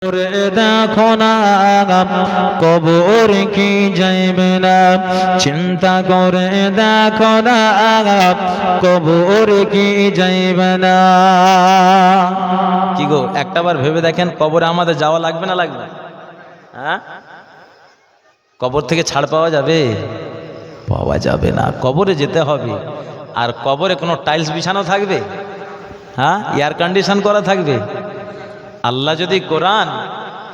দেখো না কবর কি যাইবে না, চিন্তা করে দেখো না কবর কি যাইবে না। কি গো, একটাবার ভেবে দেখেন, কবরে আমাদের যাওয়া লাগবে না লাগবে? হ্যাঁ, কবর থেকে ছাড় পাওয়া যাবে? পাওয়া যাবে না, কবরে যেতে হবে। আর কবরে কোনো টাইলস বিছানো থাকবে? হ্যাঁ, এয়ার কন্ডিশন করা থাকবে? আল্লাহ যদি কোরআন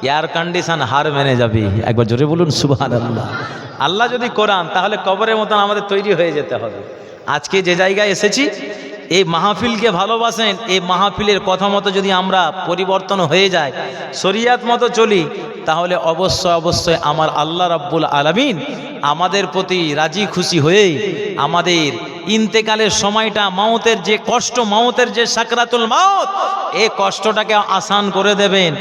এয়ার কন্ডিশন হার মেনে যাবে। একবার জোরে বলুন সুবহানাল্লাহ। আল্লাহ যদি কোরআন, তাহলে কবরের মতন আমাদের তৈরি হয়ে যেতে হবে। আজকে যে জায়গায় এসেছি, এই মাহফিলকে ভালোবাসেন, এই মাহফিলের কথা মতো যদি আমরা পরিবর্তন হয়ে যায়, শরিয়াত মতো চলি, তাহলে অবশ্যই আমার আল্লাহ রাব্বুল আলামিন আমাদের প্রতি রাজি খুশি হয়ে আমাদের ইন্তেকালের সময়টা, মাউতের যে কষ্ট, মাউতের যে সাকরাতুল মাউত, এই কষ্টটাকে আসান করে দেবেন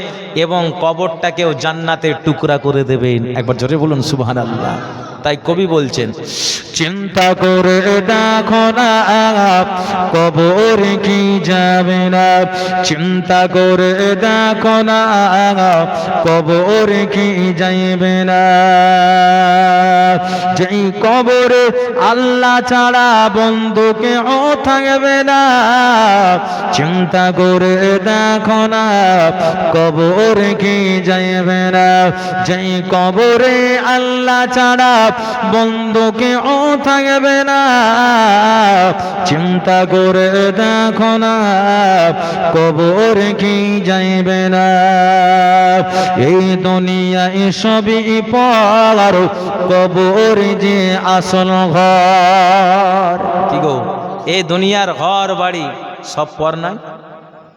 এবং কবরটাকেও জান্নাতের টুকরা করে দেবেন। একবার জোরে বলুন সুবহানাল্লাহ। তাই কবি বলছেন, চিন্তা করে দেখো না কবর কি যাবে না, চিন্তা করে দেখো না কবর কি যাইবে না। যেই কবরে আল্লাহ ছাড়া বন্ধুকে ও থাকবে না, চিন্তা করে দেখো না কবর কি যাইবে না। যেই কবরে আল্লাহ ছাড়া বন্ধুকে ও থাকবে না, চিন্তা করে দেখো না কবর কি যাইবে না। এই দুনিয়ায় সবই পর, কবর যে আসল ঘর। কি গো, এই দুনিয়ার ঘর বাড়ি সব পর নয়,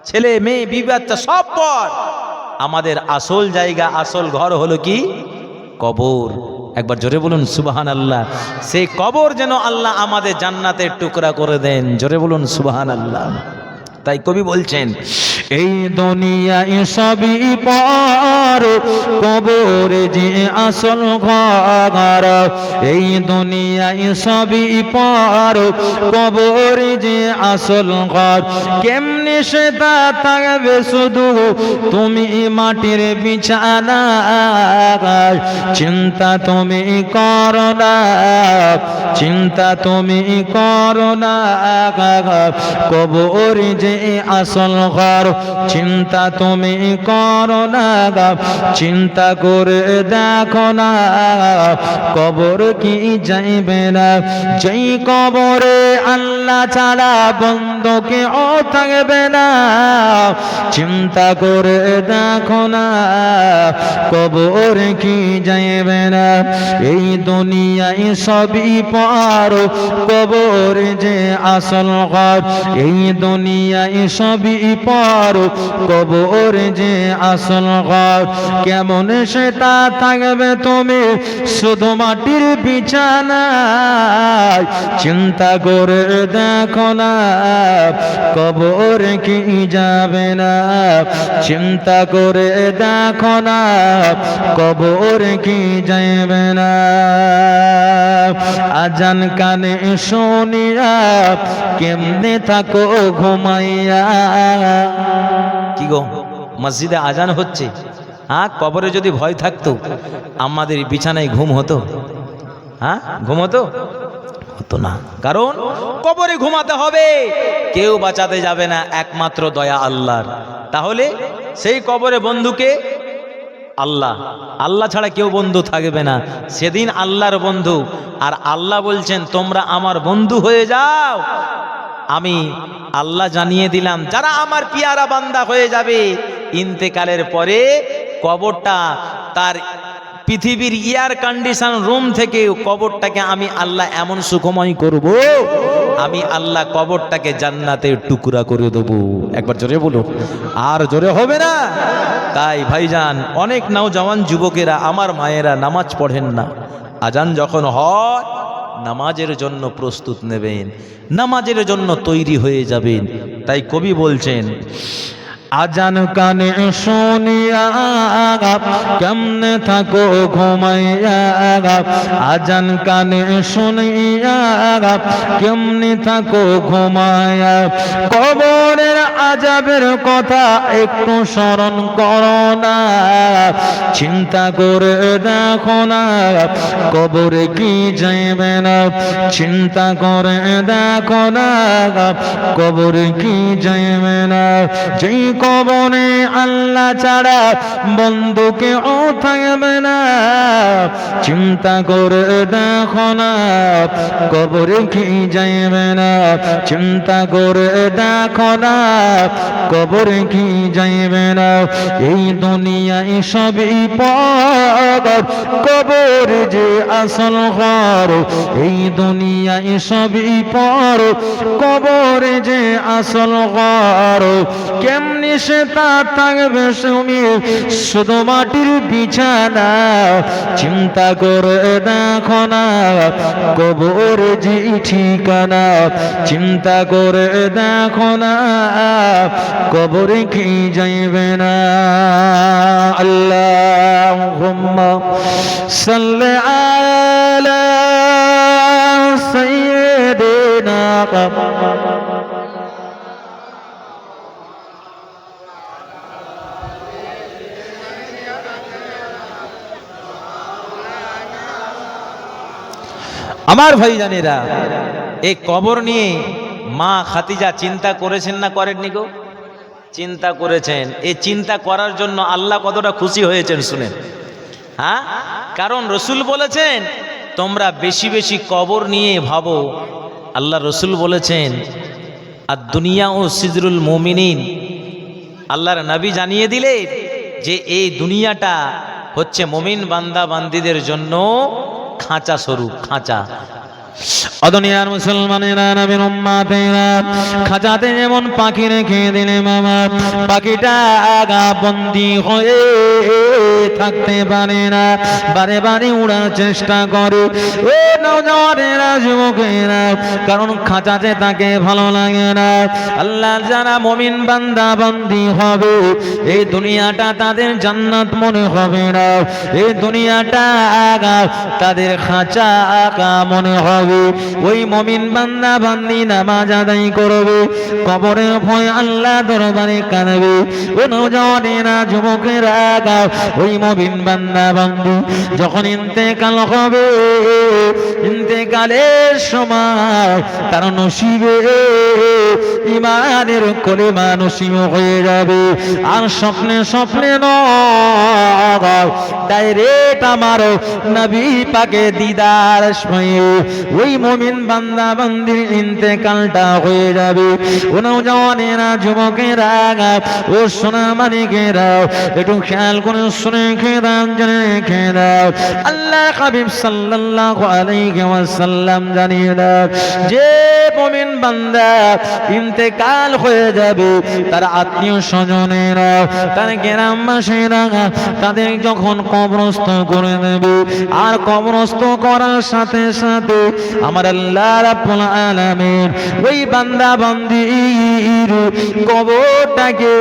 ছেলে মেয়ে বিবি বাচ্চা সব পর। আমাদের আসল জায়গা, আসল ঘর হলো কি? কবর। একবার জোরে বলুন সুবহানাল্লাহ। সেই কবর যেন আল্লাহ আমাদের জান্নাতের টুকরা করে দেন। জোরে বলুন সুবহানাল্লাহ। তাই কবি বলছেন, এই দুনিয়ায় সবই পর, কবর যে আসল ঘর। এই দুনিয়ায় সবই পর, কবর যে আসল ঘর। কেমনে সেটা থাকবে শুধু তুমি মাটির বিছানা, চিন্তা তুমি করো না, চিন্তা তুমি করো না, কবর যে আসল ঘর। চিন্তা তুমি করো না, চিন্তা করে দেখো না কবর কি যাইবে না। যেই কবরে আল্লাহ ছাড়া বন্ধুকে ও থাকবে না, চিন্তা করে দেখো না কবর কি যাইবে না। এই দুনিয়ায় সবই পর, কবর যে আসল ঘর। এই দুনিয়ায় সবই পর, কবর যে আসল ঘর। কেমন সেটা থাকবে তুমি শুধু মাটির বিছানায়, চিন্তা করে দেখো না কবর কি যাবে না। চিন্তা করে দেখো না কবর কি যাবে না। আজান কানে শুনিয়া কেমনে থাকো ঘুমাইয়া। কি গো, মসজিদে আজান হচ্ছে, হ্যাঁ, কবরে যদি ভয় থাকতো আমাদের বিছানায় ঘুম হতো? হ্যাঁ, ঘুম হতো? হতো না। কারণ কবরে ঘুমাতে হবে, কেউ বাঁচাতে যাবে না, একমাত্র দয়া আল্লাহর। তাহলে সেই কবরে বন্ধুকে আল্লাহ, আল্লাহ ছাড়া কেউ বন্ধু থাকবে না। সেদিন আল্লাহর বন্ধু, আর আল্লাহ বলছেন তোমরা আমার বন্ধু হয়ে যাও। আমি আল্লাহ জানিয়ে দিলাম, যারা আমার পিয়ারা বান্দা হয়ে যাবে, ইন্তেকালের পরে কবরটা তার পৃথিবীর এয়ার কন্ডিশন রুম থেকে কবরটাকে আমি আল্লাহ এমন সুখময় করব, আমি আল্লাহ কবরটাকে জান্নাতের টুকরা করে দেবো। একবার জোরে বলো, আর জোরে হবে না। তাই ভাইজান, অনেক নওজওয়ান যুবকেরা, আমার মায়েরা নামাজ পড়েন না। আজান যখন হয় নামাজের জন্য প্রস্তুত নেবেন, নামাজের জন্য তৈরি হয়ে যাবেন। তাই কবি বলছেন, আজান কানে শুনিয়া কেমনে থাকো ঘুমাইয়া আজান কানে শুনিয়া কেমনে থাকো ঘুমাইয়া কবরের আযাবের কথা একটু স্মরণ করো না চিন্তা করে দেখো না কবরে কি যাইবে না চিন্তা করে দেখো না কবরে কি যাইবে না যেই কবরে আল্লাহ ছাড়া বন্ধুকে ও থাকবে না চিন্তা করে দেখো না কবরে কি যাইবে না চিন্তা করে দেখো না কবরে কি যাইবে না এই দুনিয়ায় সবই পর কবর যে আসল ঘর এই দুনিয়ায় সবই পর কবর যে আসল ঘর কেমনি সে তা থাকবে শুনি শুধু মাটির বিছানা চিন্তা করে দেখো না কবর যে ঠিকানা চিন্তা করে দেখো না কবরে কি যাইবে না আল্লাহুম্মা সাল্লি আলা সাইয়্যিদিনা আমার ভাইজানেরা এই কবর নিয়ে মা খাদিজা চিন্তা করেছেন না করেননি গো চিন্তা করেছেন এই চিন্তা করার জন্য আল্লাহ কতটা খুশি হয়েছেন শুনেন হ্যাঁ কারণ রসুল বলেছেন তোমরা বেশি বেশি কবর নিয়ে ভাবো আল্লাহ রসুল বলেছেন আর দুনিয়া ও সিজরুল মুমিনিন আল্লাহর নবী জানিয়ে দিলেন যে এই দুনিয়াটা হচ্ছে মুমিন বান্দা বান্দীদের জন্য খাঁচা স্বরূপ খাঁচা অদুনিয়ার মুসলমানেরা নবীর উম্মতেরা খাঁচাতে যেমন পাখি রেখে দিলে মামা পাখিটা আগা বন্দি হয়ে থাকতে পারে না বারে বারে উড়ার চেষ্টা করে ও নওজওয়ানেরা যুবকেরা কারণ খাঁচাতে তাকে ভালো লাগে না আল্লাহ যারা মুমিন বান্দা বান্দি হবে এই দুনিয়াটা তাদের জান্নাত মনে হবে না এই দুনিয়াটা আগা তাদের খাঁচা আগা মনে হবে ওই মুমিন বান্দা বান্দি নামাজ আদায় করবে কবরের ভয় আল্লাহ দরবারে কাঁদবে ও নওজওয়ানেরা যুবকেরা ওই মুমিন বান্দা বান্দি যখন ইন্তেকাল হবে ইন্তেকালের সময় তার নসিবে ইমানের কলেমা নসিব হয়ে যাবে আর স্বপ্নে স্বপ্নে নয় ডাইরেক্ট আমার নবী পাকে দিদার সময়ে ওই মুমিন বান্দা বান্দির ইন্তেকালটা হয়ে যাবে ও নওজওয়ানেরা যুবকেরা ও সোনামানিকেরা একটু খেয়াল করে শুনে খেদাম জেনে খেদাও আল্লাহ হাবিব সাল্লাল্লাহু আলাইহি ওয়াসাল্লাম জানিয়ে দাও যে মুমিন বান্দা ইন্তেকাল হয়ে যাবে তার আত্মীয় স্বজনেরা তার গ্রামবাসীরা তাদের যখন কবরস্থ করে দেবে আর কবরস্থ করার সাথে সাথে আমার আল্লাহ রাব্বুল আলামিন ওই বান্দা বান্দির কবরটাকে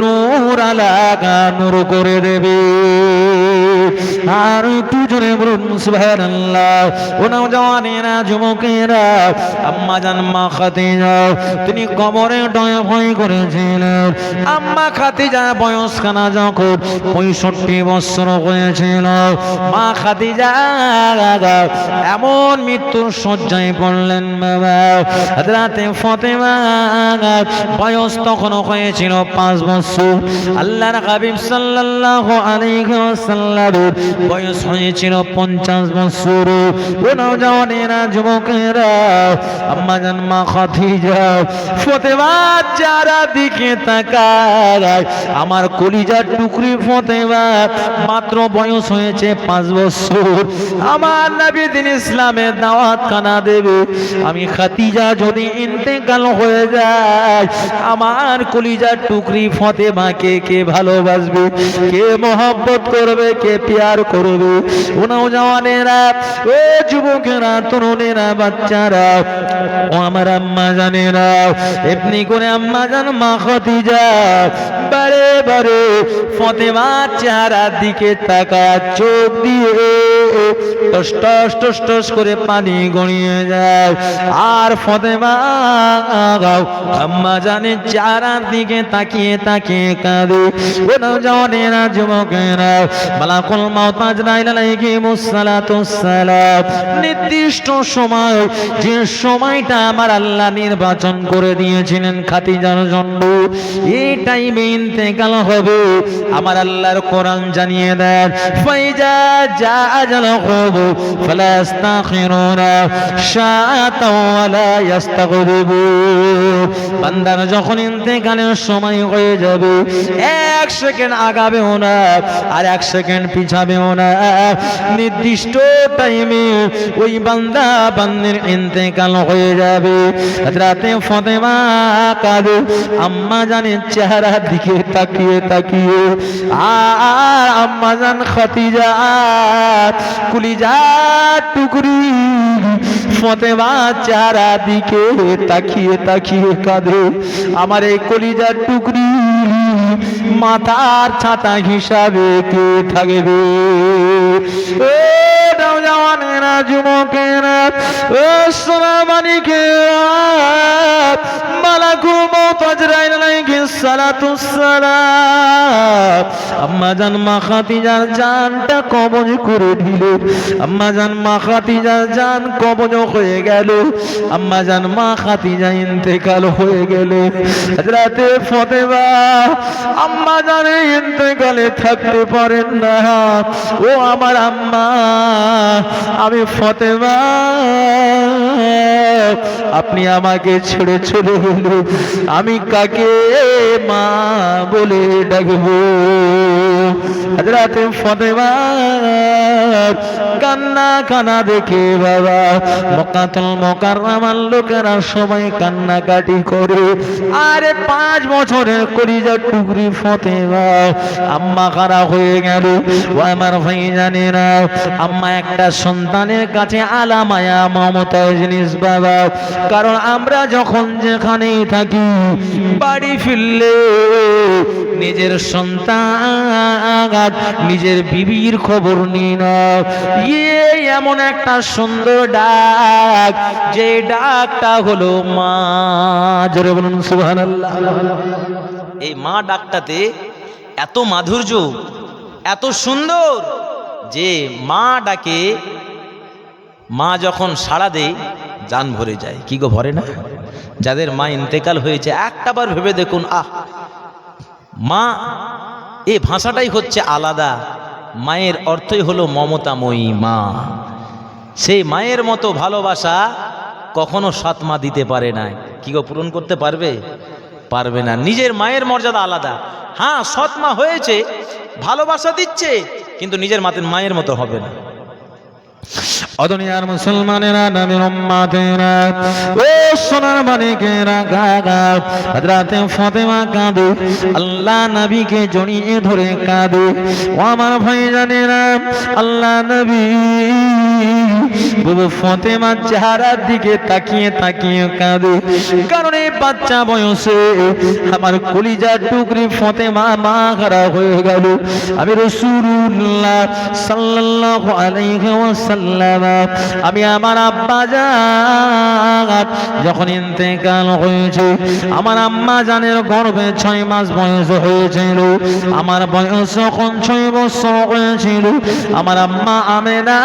নূর আলাগা নূর করে দেবে আর একটু জোরে বলুন সুবহানাল্লাহ ও নওজওয়ানেরা যুবকেরা আম্মা জান মা খাদিজা তিনি কবরে ভয় করেছিলেন আম্মা খাদিজা বয়স খানা যখন 65 বছর হয়েছিল মা খাদিজা এমন মৃত্যুর শয্যায় পড়লেন বাবা হযরতে ফাতেমা বয়স তখন হয়েছিল 5 বছর আল্লাহর হাবিব সাল্লাল্লাহু আলাইহি ওয়াসাল্লাম বয়স হয়েছিল 50 বছর ও নওজওয়ানেরা যুবকেরা আম্মা জান মা খাদিজা ফাতেমা যারা দিকে তাকায় আমার কলিজার টুকরি ফাতেমা মাত্র বয়স হয়েছে 5 বছর আমার নবী দিন ইসলামের দাওয়াত খানা দেবে আমি খাদিজা যদি ইন্তেকাল হয়ে যায় আমার কলিজার টুকরি ফাতেমাকে কে ভালোবাসবে কে মহব্বত করবে কে প্যার করবে ও নওজওয়ানেরা ও যুবকেরা তরুণেরা বাচ্চারা ও আমার আম্মা জানেরা এমনি করে আম্মা জান মা খাদিজা বারে বারে ফাতেমার চেহারার দিকে তাকায়, চোখ দিয়ে টস টস টস টস করে পানি গড়িয়ে যায়। আর ফাতেমা আম্মা জানের চেহারার দিকে তাকিয়ে তাকিয়ে কাঁদে। ও নওজওয়ানেরা, যুবকেরা, মালাকুল মাউত আজরাইল আলাইহিস সালাতুস সালাম নির্দিষ্ট সময়, যে সময়টা আমার আল্লাহ নির্বাচন করে দিয়েছিলেন খাদিজার জন্য, এই টাইমে ইন্তেকাল হবে। আমার আল্লাহর কোরআন জানিয়ে দেন, ফাইজা জা আজালুহুম ফালা ইস্তাখিরুনা শাআতাও ওয়ালা ইস্তাগরিবুন। বান্দার যখন ইন্তেকালের সময় হয়ে যাবে, এক সেকেন্ড আগাবেও না আর এক সেকেন্ড পিছাবেও না। নির্দিষ্ট টাইমে ওই বান্দা বান্দির ইন্তেকাল হয়ে যাবে। হযরতে ফাতেমা কাঁদে আম্মা জানের চেহারার দিকে তাকিয়ে তাকিয়ে। আর আম্মা জান খাদিজা কলিজার টুকরি ফাতেমার চেহারার দিকে তাকিয়ে তাকিয়ে কাঁদে। আমার এই কলিজার টুকরি মাথার ছাতা হিসাবে কে থাকবে? ও নওজওয়ানেরা, যুবকেরা, ও সোনামানিকেরা, মালাকুল মাউত আজরাইল আলাইহিস সালাতুস সালাম আম্মা জান মা খাদিজার জানটা কবজ করে দিল। আম্মা জান মা খাদিজার জান কবজ হয়ে গেল। আম্মা জান মা খাদিজা ইন্তেকাল হয়ে গেল। হযরতে ফাতেমা আম্মা জানের ইন্তেকালে থাকতে পারেন না। ও আমার আম্মা, আমি ফাতেমা, আপনি আমাকে ছেড়ে চলে গেল, আমি কাকে মা বলে ডাকবো? হযরতে ফাতেমা কান্না কানা দেখে বাবা মক্কাতুল মুকাররমার লোকেরা সবাই কান্নাকাটি করে। আরে 5 বছরের কলিজার টুকরি ফাতেমা আম্মা খারাপ হয়ে গেল। ও আমার ভাই জানে না, আম্মা একটা সন্তানের কাছে আলামায়া মমতা জিনিস বাবা। কারণ আমরা যখন যেখানেই থাকি, বাড়ি ফিরলে নিজের সন্তান, নিজের বিবির খবর নিই না। এমন একটা সুন্দর ডাক, যে ডাকটা হলো মা। জোরে বলুন সুবহানাল্লাহ। এই মা ডাকটাতে এত মাধুর্য, এত সুন্দর, যে মা ডাকে, মা যখন সাড়া দেয় জান ভরে যায়। কি গো, ভরে না? যাদের মা ইন্তেকাল হয়েছে একটাবার ভেবে দেখুন, মা, এই ভাষাটাই হচ্ছে আলাদা। মায়ের অর্থই হলো মমতাময়ী মা। সেই মায়ের মতো ভালোবাসা কখনো সৎ মা দিতে পারে না। কি গো, পূরণ করতে পারবে? পারবে না। নিজের মায়ের মর্যাদা আলাদা। হ্যাঁ, সৎ মা হয়েছে, ভালোবাসা দিচ্ছে, কিন্তু নিজের মায়ের মতো হবে না। অদুনিয়ার মুসলমানেরা, নবীর উম্মতেরা, ও সোনার মানিকেরা, গাগা হযরতে ফাতেমা কাঁদে, আল্লাহ নবীকে জড়িয়ে ধরে কাঁদে। ও আমার ভাইজানেরা, আল্লাহ নবী বুবু ফাতেমার চেহারার দিকে তাকিয়ে তাকিয়ে কাঁদে। কারণ এই বাচ্চা বয়সে আমার কলিজার টুকরি ফাতেমা মা খারাপ হয়ে গেল। আমি রাসূলুল্লাহ সাল্লাল্লাহু আলাইহি ওয়াসাল্লাম, আমি আমার আব্বা জান যখন ইন্তেকাল হয়েছে, আমার আম্মা জানের গর্ভে 6 মাস বয়স হয়েছিল। আমার বয়স যখন 6 বছর হয়েছিল, আমার আম্মা আমেনা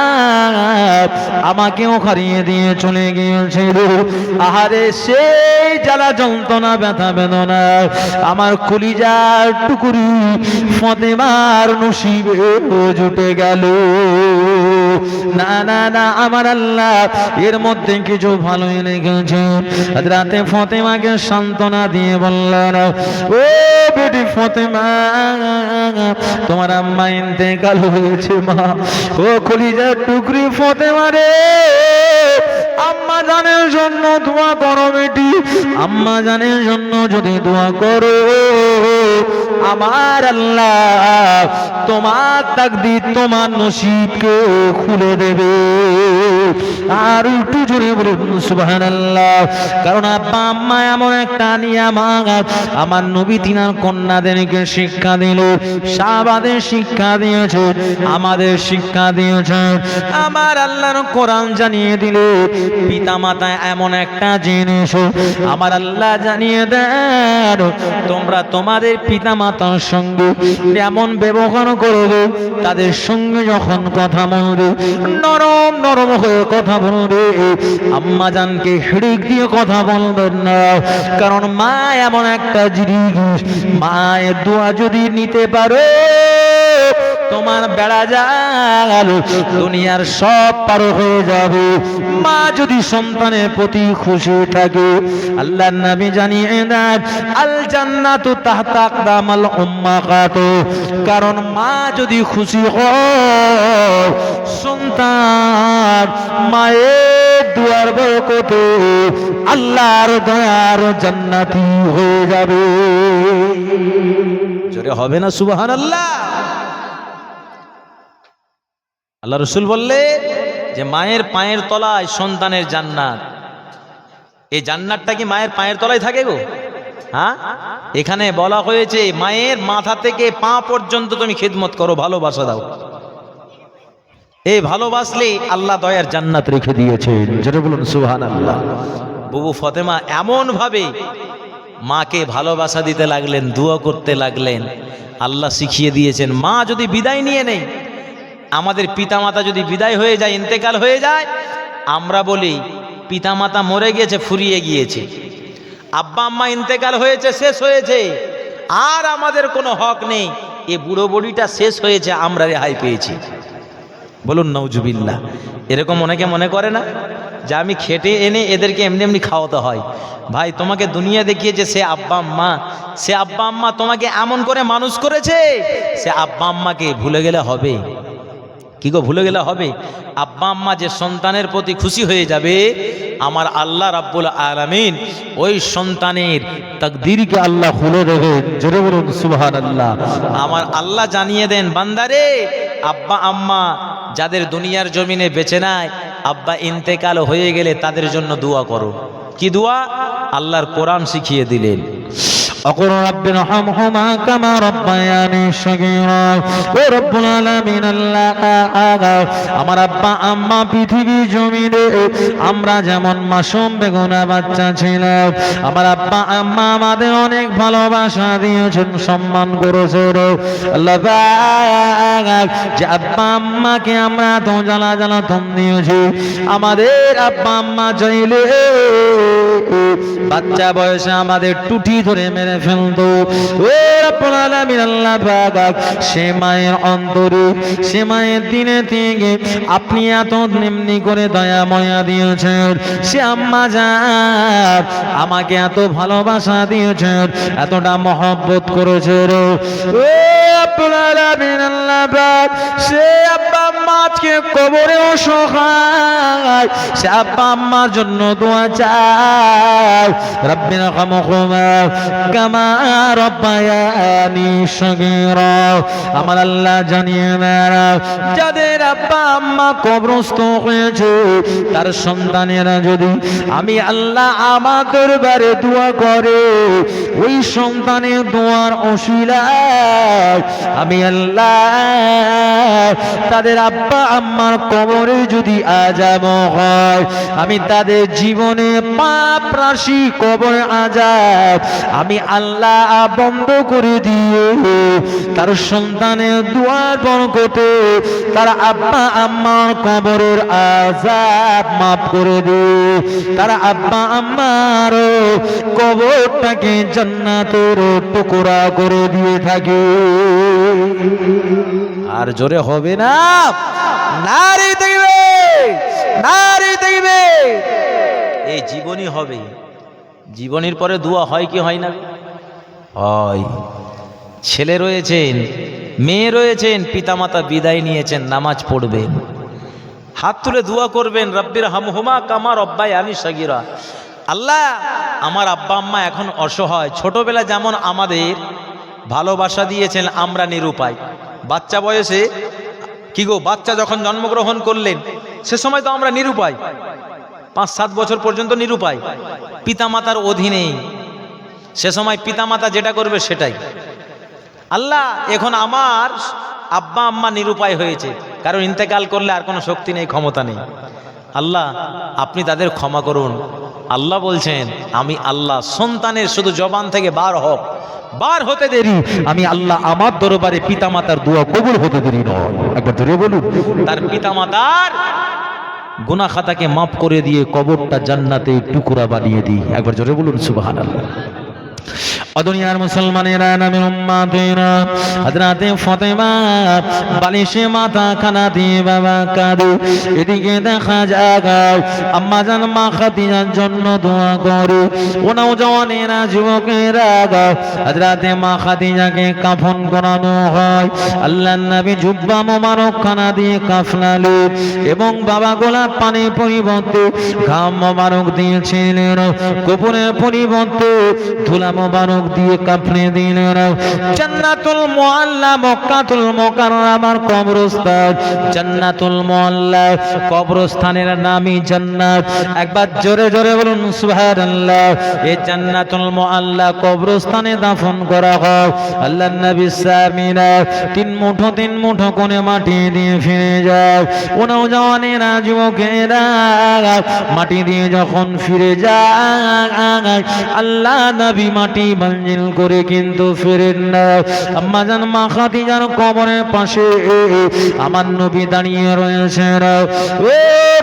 আমাকেও হারিয়ে দিয়ে চলে গিয়েছিল। আহারে, সেই জ্বালা যন্ত্রণা ব্যথা বেদনা আমার কলিজার টুকরি ফাতেমার নসিবে জুটে গেল। না না না, আমার আল্লাহ এর মধ্যে কিছু ভালোই লেগেছে। হযরতে ফাতেমাকে সান্ত্বনা দিয়ে বললেন, ও বেটি ফাতেমা, তোমার আম্মা ইন্তেকাল হয়েছে মা। ও কলিজার টুকরি ফাতেমা রে, আম্মা জানের জন্য দোয়া করো বেটি। আম্মা জানের জন্য যদি দোয়া করো, আমার আল্লাহ তোমার তাকদীর, তোমার নসিবকে খুলে দেবে। আর একটু জোরে বলুন সুবহানাল্লাহ। কারণ আব্বা আম্মা এমন একটা নিয়ামত, আমার নবী তিনার কন্যাদেরকে শিক্ষা দিল, সাহাবাদের শিক্ষা দিয়েছে, আমাদের শিক্ষা দিয়েছে। আমার আল্লাহর কোরআন জানিয়ে দিল পিতা মাতা এমন একটা জিনিস, আমার আল্লাহ জানিয়ে দেন তোমরা তোমাদের পিতা মাতার সঙ্গে এমন ব্যবহার করবে, তাদের সঙ্গে যখন কথা বলবে নরম নরম হয়ে কথা বলবে, আম্মা জানকে হিড়িক দিয়ে কথা বলবেন না। কারণ মা এমন একটা জিনিস, মায়ের দোয়া যদি নিতে পারো তোমার বেড়া জাল দুনিয়ার সব পার হয়ে যাবে। মা যদি সন্তানের প্রতি খুশি থাকে, আল্লাহর নবী জানিয়ে দেন আল জান্নাতু তাহতা আকদামাল উম্মাহাত। কারণ মা যদি খুশি হয়, সন্তান মায়ের দুয়ার বরকতে আল্লাহর দয়ার জান্নাতি হয়ে যাবে। জোরে হবে না সুবহানাল্লাহ? আল্লাহ রসুল বললে যে মায়ের পায়ের তলায় সন্তানের জান্নাত। এই জান্নাতটা কি মায়ের পায়ের তলায় থাকে গো? হ্যাঁ, এখানে বলা হয়েছে মায়ের মাথা থেকে পা পর্যন্ত তুমি খিদমত করো, ভালোবাসা দাও। এই ভালোবাসলে আল্লাহ দয়ার জান্নাত রেখে দিয়েছেন। যেটা বলুন সুবহানাল্লাহ। বুবু ফতেমা এমন ভাবে মাকে ভালোবাসা দিতে লাগলেন, দোয়া করতে লাগলেন, আল্লাহ শিখিয়ে দিয়েছেন মা যদি বিদায় নিয়ে নেই, আমাদের পিতামাতা যদি বিদায় হয়ে যায়, ইন্তেকাল হয়ে যায়, আমরা বলি পিতামাতা মরে গিয়েছে, ফুরিয়ে গিয়েছে, আব্বা আম্মা ইন্তেকাল হয়েছে, শেষ হয়েছে, আর আমাদের কোনো হক নেই, এ বুড়ো বুড়িটা শেষ হয়েছে, আমরা রেহাই পেয়েছি। বলুন নাউজুবিল্লাহ। এরকম অনেকে মনে করে না যে আমি খেটে এনে এদেরকে এমনি এমনি খাওয়াতে হয়। ভাই তোমাকে দুনিয়া দেখিয়েছে সে আব্বা আম্মা, সে আব্বা আম্মা তোমাকে এমন করে মানুষ করেছে, সে আব্বা আম্মাকে ভুলে গেলে হবে? কি গো, ভুলে গেলে হবে? আব্বা আম্মা যে সন্তানের প্রতি খুশি হয়ে যাবে, আমার আল্লাহ রাব্বুল আলামিন ওই সন্তানের তাকদীরকে আল্লাহ খুলে দেবেন। জোরে বলুন সুবহানাল্লাহ। আমার আল্লাহ জানিয়ে দেন বান্দারে, আব্বা আম্মা যাদের দুনিয়ার জমিনে বেঁচে নাই, আব্বা ইন্তেকাল হয়ে গেলে তাদের জন্য দোয়া করো। কি দোয়া? আল্লাহর কোরআন শিখিয়ে দিলেন। أقول رب ارحمهما كما ربياني صغيرا ورب العالمين الله আমার আব্বা আম্মা পৃথিবী জমিনে আমরা যেমন মাসুম বেগুনা বাচ্চা ছিলাম, আমার আব্বা আম্মা আমাদের অনেক ভালোবাসা দিয়েছেন, সম্মান করেছেন। আল্লাহ পাক যে আব্বা আম্মাকে আমরা তো জ্বালা জ্বালাতন দিয়েছি, আমাদের আব্বা আম্মা চাইলে বাচ্চা বয়সে আমাদের টুটি ধরে মেরে ফেলতো। ও রব্বুল আলামিন আল্লাহ পাক সে মায়ের অন্তরে, সে মায়ের দিনে থেকে আপনি এত নিম্নি করে দয়া ময়া দিয়েছেন, সে আম্মা জান আমাকে এত ভালোবাসা দিয়েছেন, এতটা মহব্বত করেছেন। ও রব্বুল আলামিন আল্লাহ পাক সে আব্বা আম্মা আজকে কবরে অসহায়, সে আব্বা আম্মার জন্য দোয়া চাই। রব্বির রহমহুমা কামা রব্বায়ানি সগীরা। আমার আল্লাহ জানিয়ে দেন যাদের আব্বা আম্মা কবরস্থ হয়েছে, তার সন্তানেরা যদি আমি আল্লাহ আমার দরবারে দোয়া করে, ওই সন্তানের দোয়ার ওসিলায় আমি আল্লাহ তাদের আব্বা আম্মার কবরে যদি আযাব হয়, আমি তাদের জীবনে পাপ রাশি কবরে আযাব আমি আল্লাহ বন্ধ করে দিয়ে তার সন্তানের দুয়ার বরকতে তার আব্বা আম্মার কবরের আযাব মাফ করে দিয়ে তার আব্বা আম্মার কবরটাকে জান্নাতের টুকরা করে দিয়ে থাকে। আর জোরে হবে না, নারী দেখবে, নারী দেখবে। এই জীবনী হবে, জীবনীর পরে দোয়া হয় কি হয় না? হয়। ছেলে রয়েছেন, মেয়ে রয়েছেন, পিতামাতা বিদায় নিয়েছেন, নামাজ পড়বেন, হাত তুলে দোয়া করবেন, রব্বির হামহুমা কামা রব্বায়ানি সগীরা। আল্লাহ আমার আব্বা আম্মা এখন অসহায়, ছোটবেলা যেমন আমাদের ভালোবাসা দিয়েছেন, আমরা নিরুপায়, বাচ্চা বয়সে কি গো, বাচ্চা যখন জন্মগ্রহণ করলেন সে সময় তো আমরা নিরুপায়, 5-7 বছর পর্যন্ত নিরুপায়, পিতামাতার অধীনেই। সে সময় পিতামাতা যেটা করবে সেটাই। আল্লাহ এখন আমার আব্বা আম্মা নিরুপায় হয়েছে, কারণ ইন্তেকাল করলে আর কোনো শক্তি নেই, ক্ষমতা নেই। আল্লাহ আপনি তাদের ক্ষমা করুন। আল্লাহ বলছেন আমি আল্লাহ সন্তানের শুধু জবান থেকে বার হতে দেরি, আমি আল্লাহ আমার দরবারে পিতামাতার দোয়া কবুল হতে দেরি নয়। একবার ধরে বলুন, তার পিতামাতার গুনাহ খাতাকে মাফ করে দিয়ে কবরটা জান্নাতে টুকরা বানিয়ে দিই। একবার জোরে বলুন সুবহানাল্লাহ। দুনিয়ার মুসলমানেরা নামে উম্মাতেরা হযরতে ফাতেমা বালিশে মাথা খানা দিয়ে বাবা কাঁদে, এদিকে দেখা যায় আম্মা জান মা খাদিজার জন্য দোয়া করে। ও নওজওয়ানেরা যুবকেরা হযরতে মা খাদিজাকে কাফন করানো হয়। আল্লাহর নবী জুব্বা মোবারক খানা দিয়ে কাফনালে এবং বাবা গোলাপ পানির পরিবর্তে ঘাম মোবারক দিয়েছিলেন, কপুরের পরিবর্তে ধুলা মোবারক দিয়ে কাফনে দিলেন। জান্নাতুল মুআল্লা মক্কাতুল মুকাররমার কবরস্থান, জান্নাতুল মুআল্লা কবরস্থানের নামই জান্নাত। একবার জোরে জোরে বলুন সুবহানাল্লাহ। এই জান্নাতুল মুআল্লা কবরস্থানে দাফন করা হয়। আল্লাহর নবী সামিনা 3 মুঠো করে মাটি দিয়ে ফিরে যায়। ওনাও জওয়ানেরা যুবকেরা মাটি দিয়ে যখন ফিরে যায়, আল্লাহ নবী মাটি মঞ্জিল করে কিন্তু ফেরেন না। আম্মা জান মা খাদিজার কবরের পাশে আমার নবী দাঁড়িয়ে রয়েছেন। ও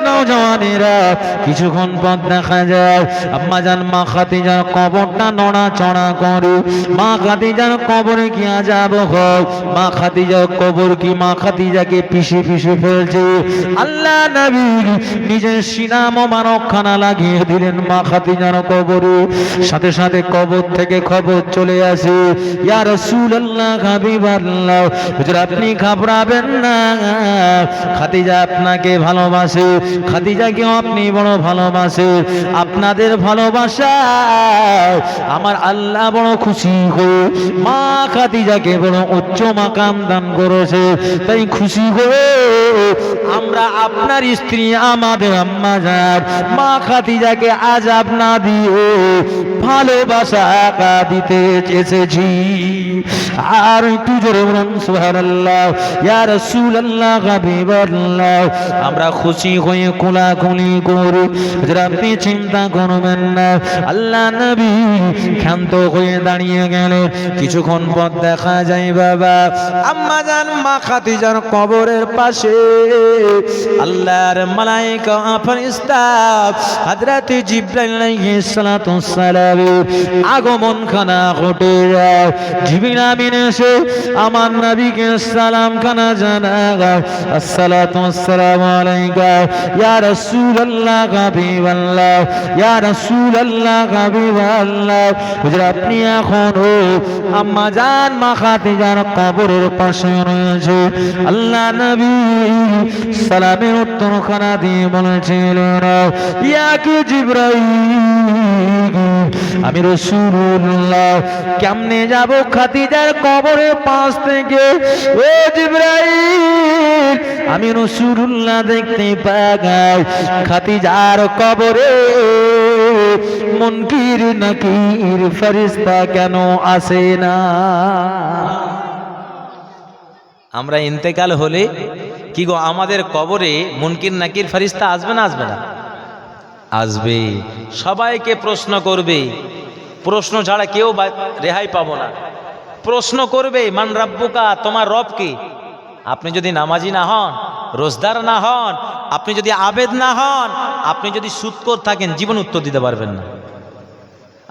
নওজওয়ানেরা কিছুক্ষণ পর দেখা যায় আম্মা জান মা খাদিজার কবরটা নড়াচড়া করে। মা খাদিজার কবরে কি আযাব হোক, মা খাদিজার কবর কি মা খাদিজাকে পিষে ফেলছে। আল্লাহ নবী নিজের সিনা মোবারক খানা লাগিয়ে দিলেন মা খাদিজার কবরে। সাথে সাথে কবর থেকে খবর চলে আসে, ইয়া রাসূলুল্লাহ হাবিবাল্লাহ, হুজুর আপনি ঘাবড়াবেন না, খাদিজা আপনাকে ভালোবাসে, খাদিজাকে আপনি বড় ভালোবাসে। আপনাদের ভালোবাসা আমার আল্লাহ বড় খুশি হয়ে মা খাদিজাকে বড় উচ্চ মাকাম দান করেছে। তাই খুশি হয়ে আমরা আপনার স্ত্রী আমাদের আম্মা জান মা খাদিজাকে আযাব না দিয়ে ভালোবাসা দিতে এসেছি। আর একটু জোরে বলুন সুবহানাল্লাহ। ইয়া রাসূলুল্লাহ হাবিবাল্লাহ, আমরা খুশি হয়ে কোলাকুলি করি, আপনি চিন্তা করবেন না। আল্লাহ নবী ক্ষান্ত হয়ে দাঁড়িয়ে গেলেন। কিছুক্ষণ পর দেখা যায় বাবা আম্মা জান মা খাদিজার কবরের পাশে আল্লাহর মালায়েকা ফেরেশতা হযরত জিবরাইল আলাইহিস সালাতু ওয়াস সালাম আগমন খানা ঘটে যায়। জিবরিল আমিন এসে আমার নবীকে সালাম খানা জানায়, আসসালাতু ওয়াসসালামু আলাইকা ইয়া রাসূলুল্লাহ হাবিবাল্লাহ, ইয়া রাসূলুল্লাহ হাবিবাল্লাহ, হুজুর আপনি এখন আম্মা জান মা খাদিজার কবরের পাশে রয়েছে। আল্লাহ নবী সালামের উত্তর খানা দিয়ে বলেছিলেন, ইয়া কি জিবরাইল, আমি রাসূলুল্লাহ কেমনে যাব খাদিজার কবরের পাশ থেকে? ও জিবরাইল, আমি রাসূলুল্লাহ দেখতে পাই খাদিজার কবরে মুনকির নাকির ফেরেশতা কেন আসে না? আমরা ইন্তেকাল হলে কি গো আমাদের কবরে মুনকির নাকির ফেরেশতা আসবে না আসবে না? আসবে। সবাইকে প্রশ্ন করবে, প্রশ্ন ছাড়া কেউ রেহাই পাবো না। প্রশ্ন করবে মান রাব্বুকা, তোমার রব কে? আপনি যদি নামাজি না হন, রোজদার না হন, আপনি যদি আবেদ না হন, আপনি যদি সুদখোর থাকেন জীবন উত্তর দিতে পারবেন না।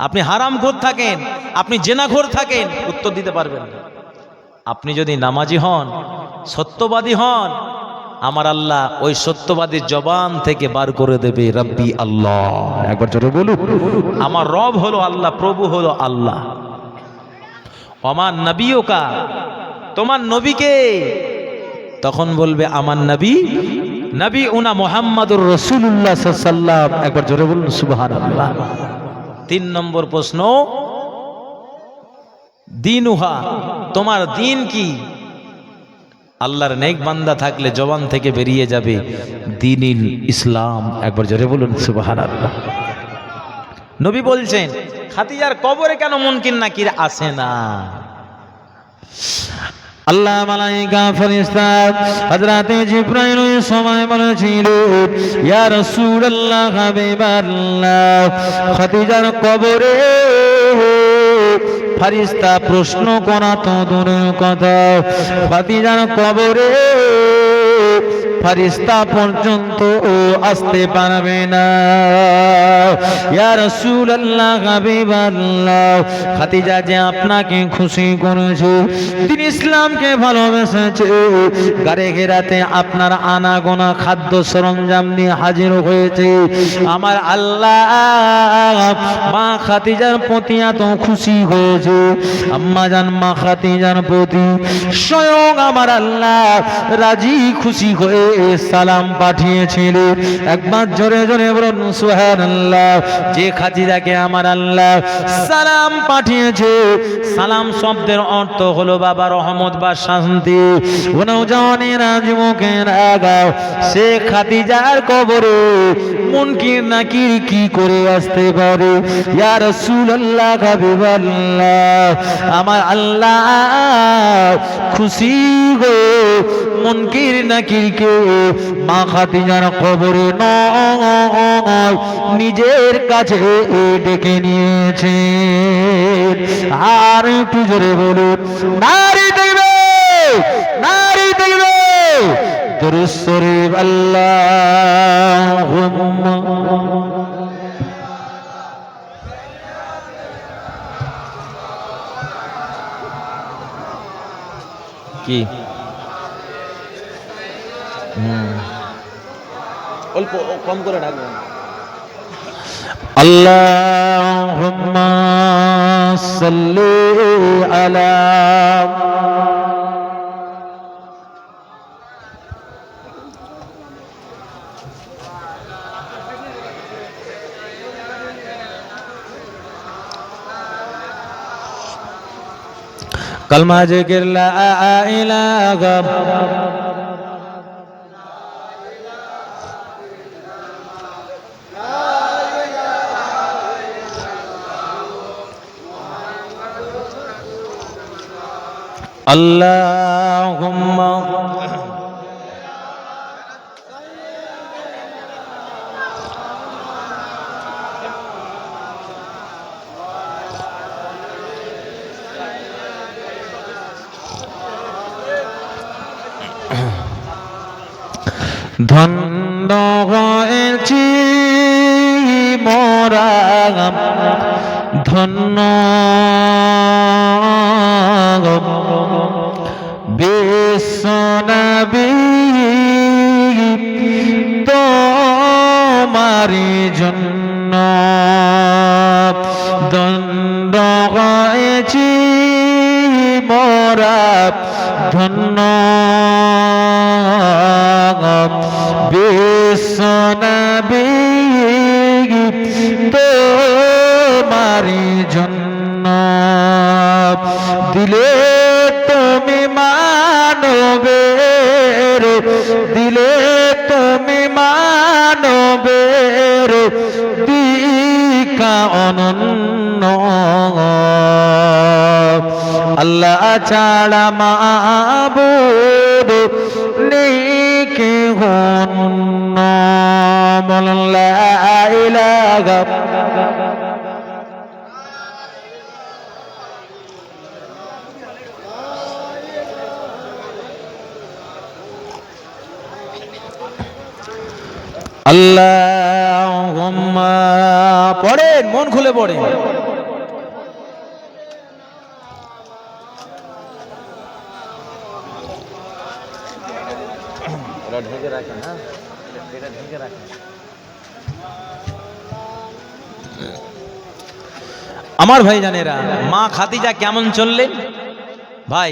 আপনি হারামখোর থাকেন, আপনি জেনাখোর থাকেন, উত্তর দিতে পারবেন না। আপনি যদি নামাজি হন, সত্যবাদী হন, আমার আল্লাহ ওই সত্যবাদীর জবান থেকে বার করে দেবে রব্বি আল্লাহ। একবার জোরে বলুন, আমার রব হলো আল্লাহ, প্রভু হলো আল্লাহ। আমার নবীকা, তোমার নবীকে? তখন বলবে আমার নবী, নবী উনা মুহাম্মাদুর রাসূলুল্লাহ সাল্লাল্লাহু আলাইহি ওয়াসাল্লাম। একবার জোরে বলুন সুবহানাল্লাহ। 3 নম্বর প্রশ্ন, দিনুহা, তোমার দিন কি? আল্লাহর নেক বান্দা থাকলে জবান থেকে বেরিয়ে যাবে দ্বীনুল ইসলাম। একবার জোরে বলুন সুবহানাল্লাহ। নবী বলছেন খাদিজার কবরে কেন মুনকির নাকির আসে না? আল্লাহ মালাইকা ফেরেশতা হযরতে জিবরাইল ওই সময় বলেছিল, ইয়া রাসূলুল্লাহ হাবিবাল্লাহ, খাদিজার কবরে ফেরেশতা প্রশ্ন করা তো দূরের কথা, খাদিজার কবরে ফেরেশতা পর্যন্ত আসতে পারবে না। ইয়া রাসূলুল্লাহ হাবিবাল্লাহ, খাদিজা যে আপনাকে খুশি করেছে, তিনি ইসলামকে ভালোবেসেছে, গারে ঘেরাতে আপনার আনাগোনা খাদ্য সরঞ্জাম নিয়ে হাজির হয়েছে। আমার আল্লাহ মা খাদিজার প্রতি এত খুশি হয়েছে, আম্মা জান মা খাদিজার প্রতি স্বয়ং আমার আল্লাহ রাজি খুশি হয়ে সালাম পাঠিয়েছিলেন। একবার জোরে জোরে বলুন সুবহানাল্লাহ। যে খাদিজাকে আমার আল্লাহ সালাম পাঠিয়েছে, সালাম শব্দের অর্থ হলো বাবা রহমত বা শান্তি। নওজওয়ানেরা যুবকেরা আগাও, সে খাদিজার কবরে মুনকির নাকির কি করে আসতে পারে? ইয়া রাসূলুল্লাহ হাবিবাল্লাহ, আমার আল্লাহ খুশি গো মুনকির নাকিরকে মা খাদিজার কবরে নয় নিজের কাছে ডেকে নিয়েছে। আর একটু জোরে বলুন নারী দেখবে, নারী দেখবে। দরুদ শরীফ আল্লাহুম্মা কি অল্প কম করে ডাকবেন। আল্লাহুম্মা সাল্লি আলা কালমা জিকির লা ইলাহা আল্লাহুম্মা ধন্য হয়েছি মোরা, ধন্য বিশ্বনবী তোমারি জন্য, ধন্য হয়েছি মোরা, ধন্য বিশ্বনবী তোমারি জন্য। দিলে তুমি মানবের, দিলে তুমি মানবের দিকা অনন্য। আল্লাহ ছাড়া মাবুদ নেই কেহ অন্য। বলুন লা ইলাহা আল্লাহুম্মা। পড়েন, মন খুলে পড়েন। ঢেকে রাখেন, হ্যাঁ এটা ঢেকে রাখেন। আমার ভাই জানেরা, মা খাদিজা কেমন চললেন? ভাই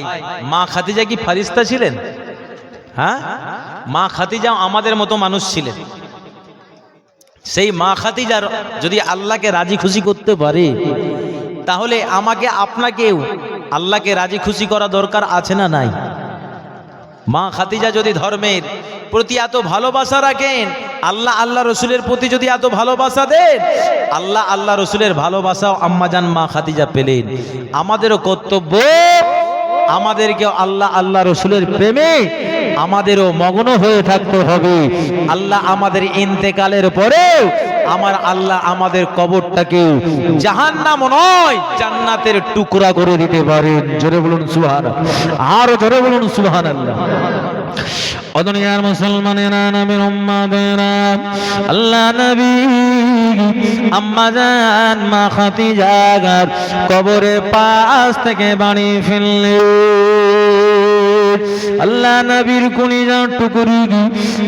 মা খাদিজা কি ফারিস্তা ছিলেন? হ্যাঁ, মা খাদিজা আমাদের মতো মানুষ ছিলেন। সেই মা খাদিজার যদি আল্লাহকে রাজি খুশি করতে পারে, তাহলে আমাকে আপনাকেও আল্লাহকে রাজি খুশি করা দরকার আছে না নাই? মা খাদিজা যদি ধর্মের প্রতি এত ভালোবাসা রাখেন, আল্লাহ রসুলের প্রতি যদি এত ভালোবাসা দেন, আল্লাহ রসুলের ভালোবাসাও আম্মাজান মা খাদিজা পেলেন। আমাদেরও কর্তব্য, আমাদেরকে আল্লাহ রসুলের প্রেমে আমাদেরও মগ্ন হয়ে থাকতে হবে। আল্লাহ আমাদের ইন্তেকালের পরেও আল্লাহ আমাদের কবরটাকে জাহান্নাম নয় জান্নাতের টুকরা করে দিতে পারেন। জোরে বলুন সুবহানাল্লাহ, আরো জোরে বলুন সুবহানাল্লাহ। ও দুনিয়ার মুসলমানেরা, নবীর উম্মতেরা, আল্লাহ নবী আম্মা জান মা খাদিজার কবরের পাশ থেকে বাড়ি ফেললেন। আল্লাহ নবীর কলিজার টুকরি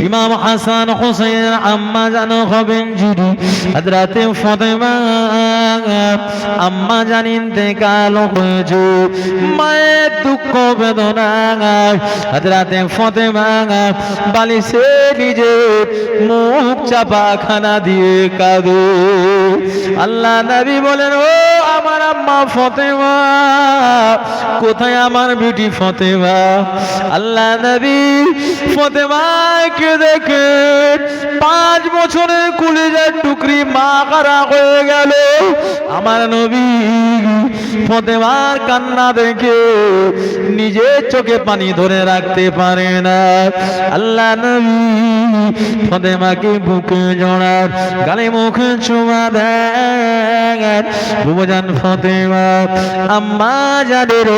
ইমাম হাসান হোসেন আম্মা জান হবেন যিনি, হযরতে ফাতেমা আম্মা জান ইন্তেকাল হয়েছে। মায়ের দুঃখ বেদনা হযরতে ফাতেমা বালিশে নিজের মুখ চাপা খানা দিয়ে কাঁদে। আল্লাহ নবী বলেন, ও আমার আম্মা ফাতেমা, কোথায় আমার বেটি ফাতেমা? আল্লাহ নবী ফাতেমাকে দেখে 5 বছরের কলিজার টুকরি মা কারা হয়ে গেল। আমার নবী ফাতেমার কান্না দেখে নিজের চোখে পানি ধরে রাখতে পারে না। আল্লাহ নবী ফাতেমাকে বুকে জড়ান, গালে মুখে চুমা দেন। বুবজান ফাতেমা আম্মা জানের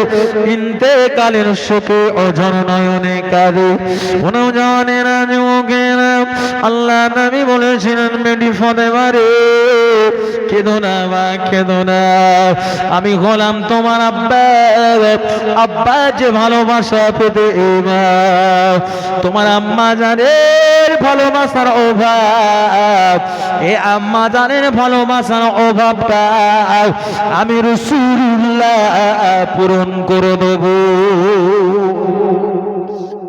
ইন্তেকালের শোকে অঝর নয়নে কাঁদে। অনুজনের যুবকেরা, আল্লাহ নবী বলেছিলেন, বেটি ফাতেমা রে, কেঁদো না মা, কেঁদো না। আমি হলাম তোমার আব্বা, আব্বা যে ভালোবাসা পেতে মা, তোমার আম্মা জানের ভালোবাসার অভাব, এ আম্মা জানের ভালোবাসার অভাবটা আমি রাসূলুল্লাহ পূরণ করে দেব।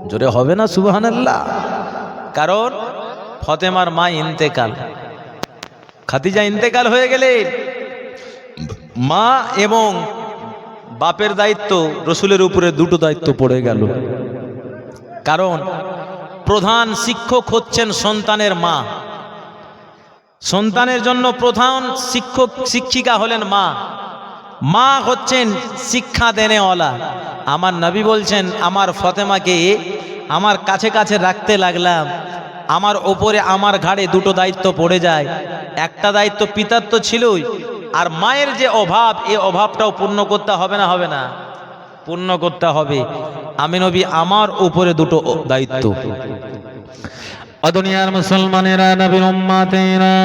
জোরে হবে না সুবহানাল্লাহ? কারণ ফাতেমার মা ইন্তেকাল, খাদিজা ইন্তেকাল হয়ে গেলে মা এবং বাপের দায়িত্ব রসুলের উপরে দুটো দায়িত্ব পড়ে গেল। কারণ প্রধান শিক্ষক হচ্ছেন সন্তানের মা, সন্তানের জন্য প্রধান শিক্ষক শিক্ষিকা হলেন মা, মা হচ্ছেন শিক্ষা দেনেওয়ালা। আমার নবী বলছেন, আমার ফাতেমাকে আমার কাছে কাছে রাখতে লাগলাম, আমার ওপরে আমার ঘাড়ে দুটো দায়িত্ব পড়ে যায়। একটা দায়িত্ব পিতার তো ছিলই, আর মায়ের যে অভাব, এই অভাবটাও পূর্ণ করতে হবে না? হবে না? পূর্ণ করতে হবে। আমি নবী আমার উপরে দুটো দায়িত্ব। দুনিয়ার মুসলমানেরা, নবীর উম্মতেরা,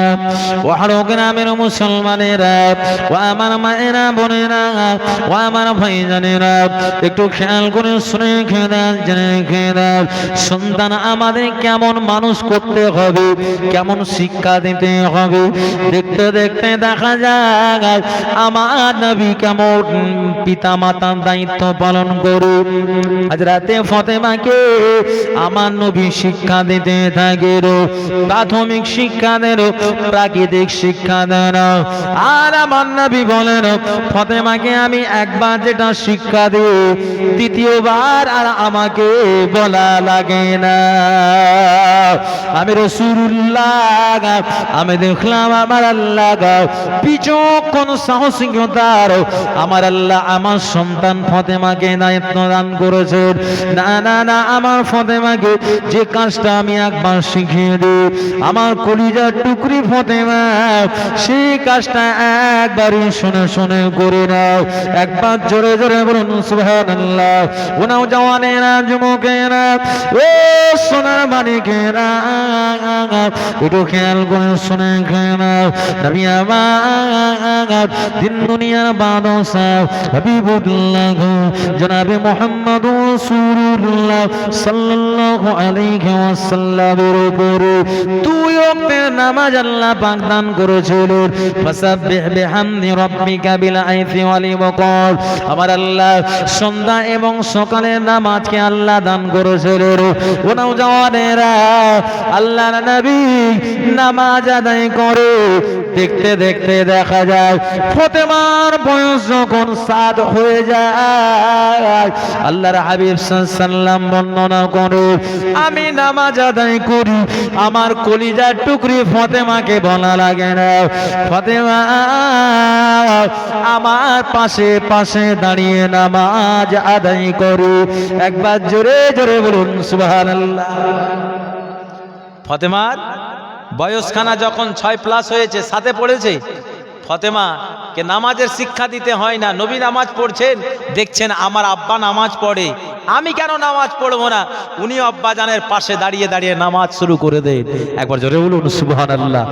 ওয়াহরো গ্রামের মুসলমানেরা, ও আমার মায়েরা, বোনেরা, ও আমার ভাইজানেরা, একটু খেয়াল করে শুনে খেদান, জেনে খেদান। সন্তান আমাদের কেমন মানুষ করতে হবে, কেমন শিক্ষা দিতে হবে, দেখতে দেখতে দেখা যায় আমার নবী কেমন পিতা মাতার দায়িত্ব পালন করে। হযরতে ফাতেমাকে আমার নবী শিক্ষা দিতে থাকে। প্রাথমিক শিক্ষা দেন, প্রাকৃতিক শিক্ষা দেন। আর আমার নবী বলেন, ফাতেমাকে আমি একবার যেটা শিক্ষা দিই, দ্বিতীয়বার আর আমাকে বলা লাগে না। আমি রাসূলুল্লাহ, আমি দেখলাম আমার আল্লাহ বিচক্ষণ সাহসিকতার আমার আল্লাহ আমার সন্তান ফাতেমাকে দায়িত্ব দান করেছেন। না না না, আমার ফাতেমাকে যে কাজটা আমি একবার শিখিয়ে দিই, আমার কলিজার টুকরি ফাতেমা সেই কাজটা একবারই শুনে শুনে করে নাও। একবার জোরে জোরে বলুন সুবহানাল্লাহ। ওনাও জওয়ানেরা, যুবকেরা, ও সোনার মানিকেরা, একটু খেয়াল করে শুনে খেয়ে নাও। নবী আমার দিন দুনিয়ার বাদশা হাবিবুল্লাহ জনাবে মুহাম্মদ রাসূলুল্লাহ সাল্লাল্লাহু আলাইহি ওয়াসাল্লামের উপরে 2 ওয়াক্তের নামাজ আল্লাহ পাক দান করেছিলেন। ফাসাব্বিহ বিহামদি রাব্বিকা বিল আইফি ওয়াল ইবকার। আমার আল্লাহ সন্ধ্যা এবং সকালের নামাজকে আল্লাহ দান করেছিলেন। ও নওজওয়ানেরা, আল্লাহর নবী নামাজ আদায় করে দেখতে দেখতে দেখা যায় ফাতেমার বয়স যখন 7 হয়ে যায়, আল্লাহর হাবিব হাবিব সাল্লাল্লাহু বর্ণনা করে, আমি নামাজ আদায় করি, আমার কলিজার টুকরি ফাতেমাকে বলা লাগে না, ফাতেমা আমার পাশে পাশে দাঁড়িয়ে নামাজ আদায় করো। একবার জোরে জোরে বলুন সুবহানাল্লাহ। ফতেমার বয়সখানা যখন 6+ হয়েছে, সাথে পড়েছে, ফতেমা কে নামাজের শিক্ষা দিতে হয় না, নবী নামাজ পড়ছেন, দেখছেন আমার আব্বা নামাজ পড়ে, আমি কেন নামাজ পড়বো না, উনি আব্বা জানের পাশে দাঁড়িয়ে দাঁড়িয়ে নামাজ শুরু করে দেন। একবার জোরে বলুন সুবহানাল্লাহ।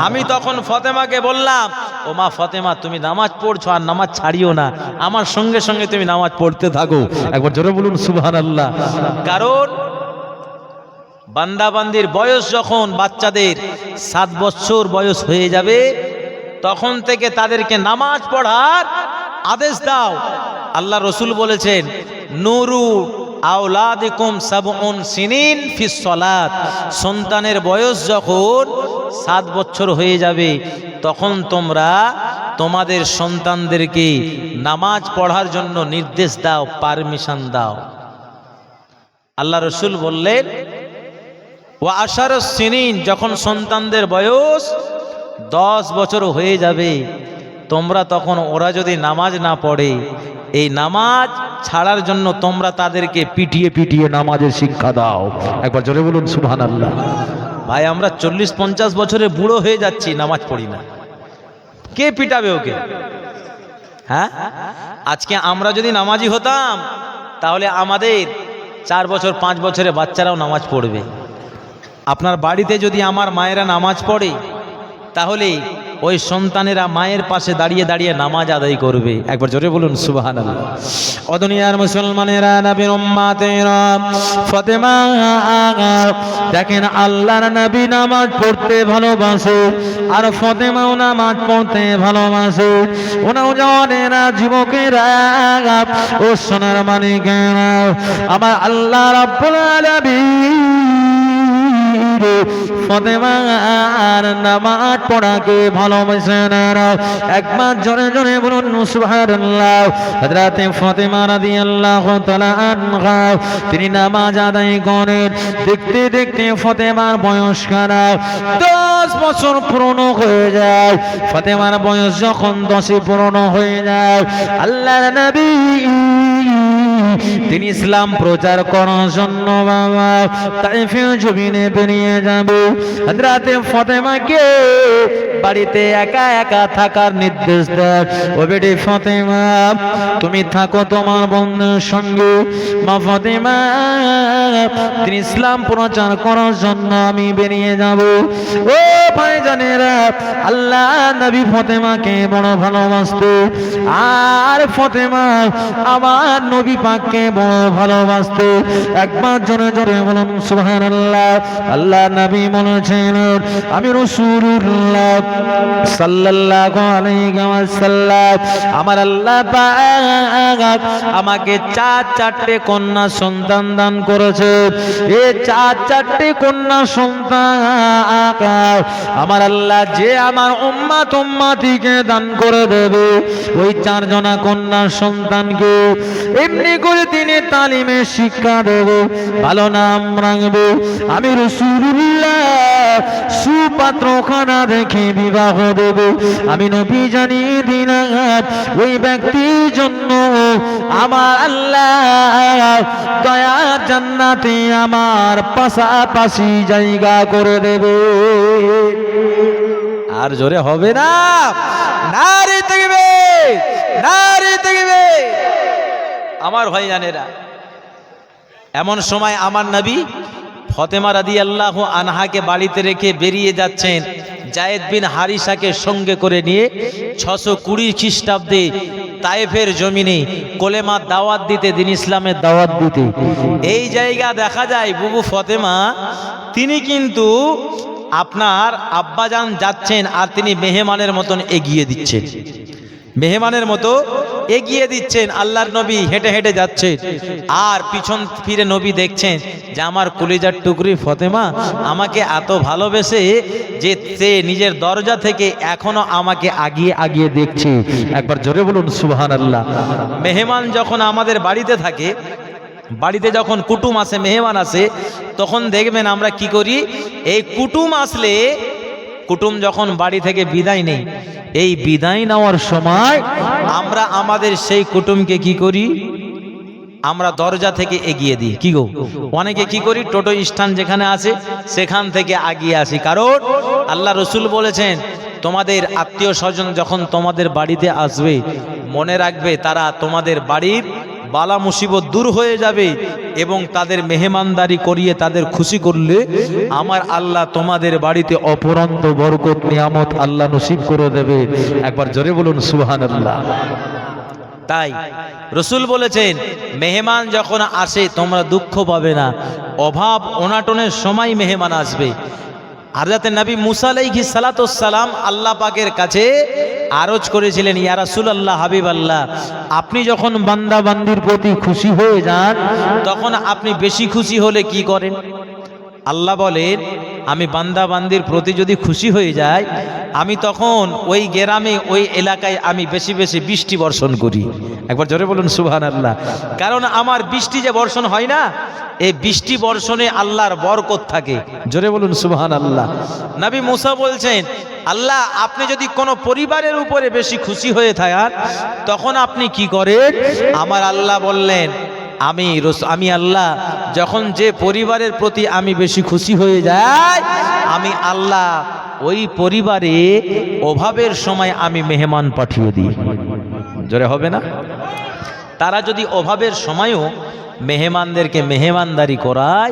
আমি তখন ফতেমাকে বললাম, ও মা ফতেমা, তুমি নামাজ পড়ছো আর নামাজ ছাড়িও না, আমার সঙ্গে সঙ্গে তুমি নামাজ পড়তে থাকো। একবার জোরে বলুন সুবহানাল্লাহ। কারণ বান্দাবান্দির বয়স যখন বাচ্চাদের 7 বছর বয়স হয়ে যাবে, তখন থেকে তাদেরকে নামাজ পড়ার আদেশ দাও। আল্লাহ রসুল বলেছেন, নুরু আওলাদিকুম সাবউন সিনিন ফিস সালাত, সন্তানের বয়স যখন 7 বছর হয়ে যাবে, তখন তোমরা তোমাদের সন্তানদেরকে নামাজ পড়ার জন্য নির্দেশ দাও, পারমিশন দাও। আল্লাহ রসুল বললেন, ওয়া আশারুস সিনিন, যখন সন্তানদের বয়স 10 বছর হয়ে যাবে, তোমরা তখন ওরা যদি নামাজ না পড়ে, এই নামাজ ছাড়ার জন্য তোমরা তাদেরকে পিটিয়ে পিটিয়ে নামাজের শিক্ষা দাও। একবার জোরে বলুন সুবহানাল্লাহ। ভাই, আমরা 40-50 বছরে বুড়ো হয়ে যাচ্ছি, নামাজ পড়ি না, কে পিটাবে ওকে? হ্যাঁ, আজকে আমরা যদি নামাজি হতাম, তাহলে আমাদের 4 বছর 5 বছরের বাচ্চারাও নামাজ পড়বে। আপনার বাড়িতে যদি আমার মায়েরা নামাজ পড়ে, তাহলে ওই সন্তানেরা মায়ের পাশে দাঁড়িয়ে দাঁড়িয়ে নামাজ আদায় করবে। একবার জোরে বলুন সুবহানাল্লাহ। ও দুনিয়ার মুসলমানেরা, নবীর উম্মতেরা, ফাতেমা দেখেন আল্লাহর নবী নামাজ পড়তে ভালোবাসে, আর ফাতেমাও নামাজ পড়তে ভালোবাসে। ও নওজওয়ানেরা, যুবকেরা, ও সোনার মানিকেরা, আমার আল্লাহ রাব্বুল আলামিন ফাতেমার নামাজ পড়াকে ভালোবাসেন। একবার জোরে জোরে বলুন সুবহানাল্লাহ। হযরত ফাতেমা রাদিয়াল্লাহু তাআলা আনহা, তিনি নামাজ আদায় করেন। দেখতে দেখতে ফাতেমার বয়স 10 বছর পূর্ণ হয়ে যায়। ফাতেমার বয়স যখন 10 পূর্ণ হয়ে যায়, আল্লাহর নবী তিনি ইসলাম প্রচার করার জন্য বাবা তাইফের জমিনে বেরিয়ে যাবে। হযরত ফাতেমাকে বাড়িতে একা একা থাকার নির্দেশ দেন। ও বেটি ফাতেমা, তুমি থাকো তোমার বন্ধুর সঙ্গে। মা ফাতেমা, তিনি ইসলাম প্রচার করার জন্য আমি বেরিয়ে যাব। ও ভাইজানেরা, আল্লাহ নবী ফাতেমাকে বড় ভালোবাসতো, আর ফাতেমা আমার নবী পাককে বড় ভালোবাসতো। একবার জোরে জোরে বলুন সুবহানাল্লাহ। আল্লাহ নবী বলেছেন, আমি রাসূলুল্লাহ সাল্লাল্লাহু আলাইহি ওয়াসাল্লাম, আমার আল্লাহ পাক আমাকে 4 কন্যা সন্তান দান করেছে। এই 4 কন্যা সন্তান আমার আল্লাহ যে আমার উম্মতিকে দান করে দেবে, ওই 4 জনা কন্যা সন্তানকে এমনি করে তিনি তালিমে শিক্ষা দেব, ভালো নাম রাখবো। আমি রাসূলুল্লাহ সুপাত্রখানা দেখে বিবাহ দেব। আমি নবী জানিয়ে দিলাম, ওই ব্যক্তির জন্য আমার আল্লাহ দয়ার জান্নাতে আমার পাশাপাশি জায়গা করে দেবে। আর জোরে হবে না, নারী থাকবে, নারী থাকবে। আমার ভাইজানেরা, এমন সময় আমার নবী ফাতেমা রাদিয়াল্লাহু আনহাকে বাড়িতে রেখে বেরিয়ে যাচ্ছেন যায়েদ বিন হারিসাকে সঙ্গে করে নিয়ে 620 খ্রিস্টাব্দে তায়েফের জমিনে কোলেমার দাওয়াত দিতে, দিন ইসলামের দাওয়াত দিতে। এই জায়গা দেখা যায় বুবু ফাতেমা তিনি কিন্তু আপনার আব্বাজান যাচ্ছেন আর তিনি মেহমানের মতন এগিয়ে দিচ্ছেন, মেহমানের মতো এগিয়ে দিচ্ছেন। আল্লাহর নবী হেঁটে হেঁটে যাচ্ছেন আর পিছন ফিরে নবী দেখছেন যে আমার কলিজার টুকরি ফাতেমা আমাকে এত ভালোবেসে যে সে নিজের দরজা থেকে এখনো আমাকে আগিয়ে আগিয়ে দেখছে। একবার জোরে বলুন সুবহানাল্লাহ। মেহমান যখন আমাদের বাড়িতে থাকে, বাড়িতে যখন কুটুম আসে, মেহমান আসে, তখন দেখবেন আমরা কি করি, এই কুটুম আসলে, কুটুম যখন বাড়ি থেকে বিদায় নেই, এই বিদায় নেওয়ার সময় আমরা আমাদের সেই কুটুমকে কি করি, আমরা দরজা থেকে এগিয়ে দিই। কি গো, অনেকে কি করি, টোটো স্ট্যান্ড যেখানে আছে সেখান থেকে এগিয়ে আসি। কারণ আল্লাহ রসুল বলেছেন, তোমাদের আত্মীয় স্বজন যখন তোমাদের বাড়িতে আসবে, মনে রাখবে তারা তোমাদের বাড়ির বালা মুসিবত দূর হয়ে যাবে এবং তাদের মেহমানদারি করিয়ে তাদের খুশি করলে আমার আল্লাহ তোমাদের বাড়িতে অপরন্ত বরকত নিয়ামত আল্লাহ নসিব করে দেবে। একবার জোরে বলুন সুবহানাল্লাহ। তাই রসুল বলেছেন, মেহমান যখন আসে তোমরা দুঃখ পাবে না, অভাব অনাটনের সময় মেহমান আসবে। হযরত নবী মুসা আলাইহিস সালাতুস সালাম আল্লাহ পাকের কাছে আরজ করেছিলেন, ইয়া রাসূলুল্লাহ, হাবিবাল্লাহ, আপনি যখন বান্দা বান্দির প্রতি খুশি হয়ে যান তখন আপনি বেশি খুশি হলে কি করেন? আল্লাহ বলেন, আমি বান্দা বান্দির প্রতি যদি খুশি হয়ে যাই, আমি তখন ওই গ্রামে ওই এলাকায় আমি বেশি বেশি বৃষ্টি বর্ষণ করি। একবার জোরে বলুন সুবহানাল্লাহ। কারণ আমার বৃষ্টি যে বর্ষণ হয় না, এই বৃষ্টি বর্ষণে আল্লাহর বরকত থাকে। জোরে বলুন সুবহানাল্লাহ। নবী মুসা বলছেন, আল্লাহ, আপনি যদি কোনো পরিবারের উপরে বেশি খুশি হয়ে থাকেন তখন আপনি কি করেন? আমার আল্লাহ বললেন, আমি আল্লাহ যখন যে পরিবারের প্রতি আমি বেশি খুশি হয়ে যাই, আমি আল্লাহ ওই পরিবারে অভাবের সময় আমি মেহমান পাঠিয়ে দিই। জোরে হবে না? তারা যদি অভাবের সময়ও মেহমানদেরকে মেহমানদারি করায়,